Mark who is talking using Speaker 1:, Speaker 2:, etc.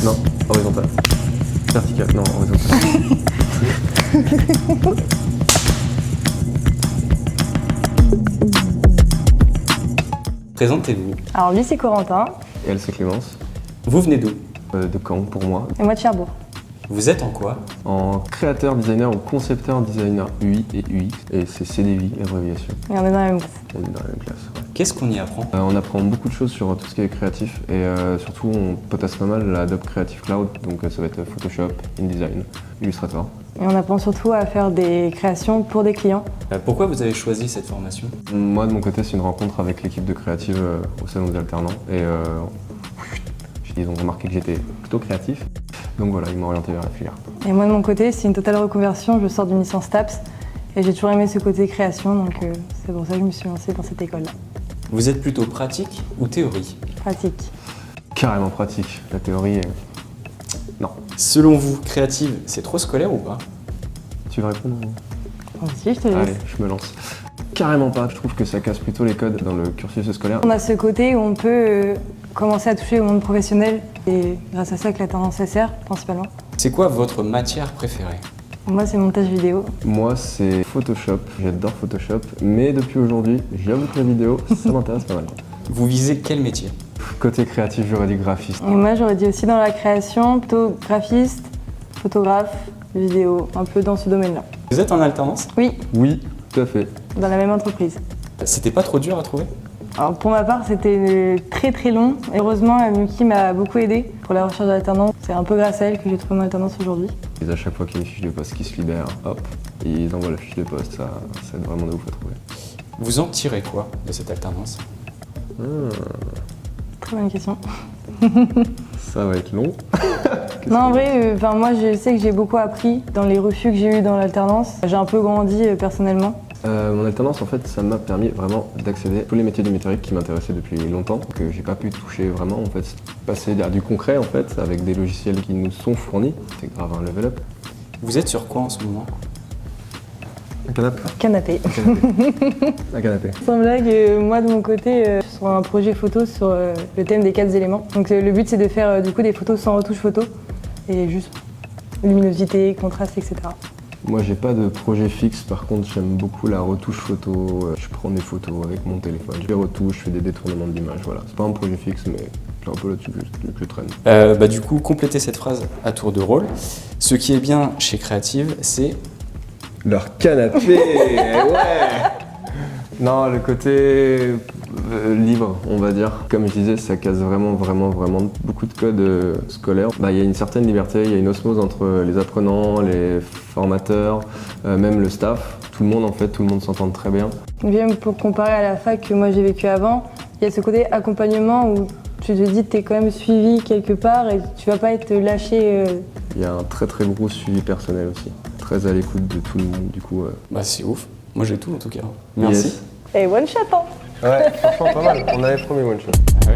Speaker 1: Non, horizontal. Vertical, non, horizontal.
Speaker 2: Présentez-vous.
Speaker 3: Alors lui c'est Corentin
Speaker 1: Et elle, c'est Clémence,
Speaker 2: Vous venez d'où?
Speaker 1: de Caen pour moi.
Speaker 3: et moi de Cherbourg.
Speaker 2: Vous êtes en quoi?
Speaker 1: En créateur designer ou concepteur designer UI et UX. Et c'est CDI, l'abréviation.
Speaker 3: Et on est dans la même classe.
Speaker 1: On est dans la même classe. Ouais.
Speaker 2: Qu'est-ce qu'on y apprend?
Speaker 1: On apprend beaucoup de choses sur tout ce qui est créatif et surtout on potasse pas mal la Adobe Creative Cloud, donc ça va être Photoshop, InDesign, Illustrator.
Speaker 3: Et on apprend surtout à faire des créations pour des clients.
Speaker 2: Pourquoi vous avez choisi cette formation?
Speaker 1: Moi de mon côté c'est une rencontre avec l'équipe de créative au salon des alternants et ils ont remarqué que j'étais plutôt créatif, donc voilà, ils m'ont orienté vers la filière.
Speaker 3: Et moi de mon côté c'est une totale reconversion, je sors d'une licence TAPS et j'ai toujours aimé ce côté création, donc c'est pour ça que je me suis lancée dans cette école-là.
Speaker 2: Vous êtes plutôt pratique ou théorie?
Speaker 3: Pratique.
Speaker 1: Carrément pratique, la théorie non.
Speaker 2: Selon vous, créative, c'est trop scolaire ou pas?
Speaker 1: Tu veux répondre?
Speaker 3: Bon, si, je te laisse.
Speaker 1: Allez, je me lance. Carrément pas, je trouve que ça casse plutôt les codes dans le cursus scolaire.
Speaker 3: On a ce côté où on peut commencer à toucher au monde professionnel et grâce à ça que la tendance sert principalement.
Speaker 2: C'est quoi votre matière préférée?
Speaker 3: Moi c'est montage vidéo.
Speaker 1: Moi c'est Photoshop, j'adore Photoshop, mais depuis aujourd'hui, j'avoue que la vidéo, ça m'intéresse pas mal.
Speaker 2: Vous visez quel métier?
Speaker 1: Côté créatif, j'aurais dit graphiste.
Speaker 3: Et moi j'aurais dit aussi dans la création, plutôt graphiste, photographe, vidéo, un peu dans ce domaine-là.
Speaker 2: Vous êtes en alternance?
Speaker 3: Oui,
Speaker 1: Oui, tout à fait.
Speaker 3: dans la même entreprise.
Speaker 2: C'était pas trop dur à trouver?
Speaker 3: Alors pour ma part c'était très long. Et heureusement Miki m'a beaucoup aidé pour la recherche d'alternance. C'est un peu grâce à elle que j'ai trouvé mon alternance aujourd'hui.
Speaker 1: Et à chaque fois qu'il y a une fiche de poste qui se libère, hop, ils envoient la fiche de poste, ça aide vraiment de ouf à trouver.
Speaker 2: Vous en tirez quoi de cette alternance?
Speaker 3: Très bonne question.
Speaker 1: Ça va être long.
Speaker 3: Non en vrai, moi je sais que j'ai beaucoup appris dans les refus que j'ai eu dans l'alternance. J'ai un peu grandi personnellement.
Speaker 1: Mon alternance, en fait, ça m'a permis vraiment d'accéder à tous les métiers du numérique qui m'intéressaient depuis longtemps, que j'ai pas pu toucher vraiment, en fait. Passer à du concret, en fait, avec des logiciels qui nous sont fournis, c'est grave un level up.
Speaker 2: Vous êtes sur quoi en ce moment?
Speaker 1: Un canapé.
Speaker 3: Canapé.
Speaker 1: Un canapé.
Speaker 3: Sans blague, moi de mon côté, je suis sur un projet photo sur le thème des 4 éléments. Donc le but c'est de faire du coup des photos sans retouche photo et juste luminosité, contraste, etc.
Speaker 1: Moi, j'ai pas de projet fixe, par contre, j'aime beaucoup la retouche photo. Je prends des photos avec mon téléphone, je les retouche, je fais des détournements de l'image, voilà. C'est pas un projet fixe, mais c'est un peu là-dessus que je traîne.
Speaker 2: Du coup, complétez cette phrase à tour de rôle. Ce qui est bien chez Creative, c'est...
Speaker 1: Leur canapé, ouais. Non, le côté libre, on va dire. Comme je disais, ça casse vraiment beaucoup de codes scolaires. Il y a une certaine liberté, il y a une osmose entre les apprenants, les formateurs, même le staff. Tout le monde s'entend très bien.
Speaker 3: Bien pour comparer à la fac que moi j'ai vécu avant, il y a ce côté accompagnement où tu te dis que tu es quand même suivi quelque part et tu vas pas être lâché.
Speaker 1: Il y a un très gros suivi personnel aussi. Très à l'écoute de tout le monde, du coup.
Speaker 2: c'est ouf. Moi j'ai tout en tout cas. Merci.
Speaker 1: Yes.
Speaker 3: Et one shot hein.
Speaker 1: Ouais, franchement pas mal. On avait promis one shot.
Speaker 2: Ouais.